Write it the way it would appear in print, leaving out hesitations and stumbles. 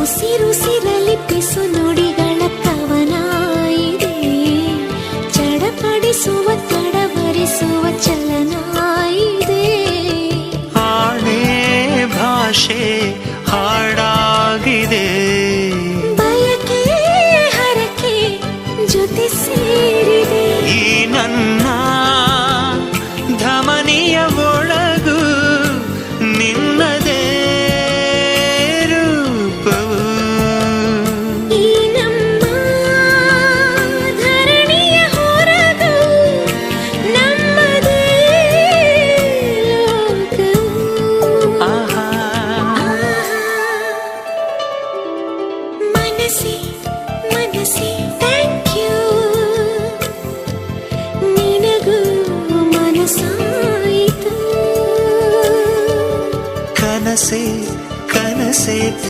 ಉಸಿರುಸಿರಲಿ ಪಿಸು ನುಡಿಗಳ ಕವನ ಇದೆ, ಚಡಪಡಿಸುವ ತಡವರಿಸುವ ಚಲನ ಇದೆ. ಆಣೆ ಭಾಷೆ ಹಾಡಾಗಿದೆ, ಬಯಕೆ ಹರಕೆ ಜೊತೆ ಸೇರಿದೆ. ಈ ನನ್ನ ಧಮನಿಯ ಒಳಗು ನಿನ್ನದೇ ರೂಪವು. ಈ ನಮ್ಮ ಧರಣಿಯ ಹೊರಗು ನಮ್ಮದೇ ಲೋಕವು. ಆಹಾ ಮನಸ್ಸೇ ಮನಸ್ಸೇ ಥ್ಯಾಂಕ್ ಯು, ನಿನಗೂ ಮನಸ್ಸಾಯಿತು. ಕನಸೇ ಕನಸೇ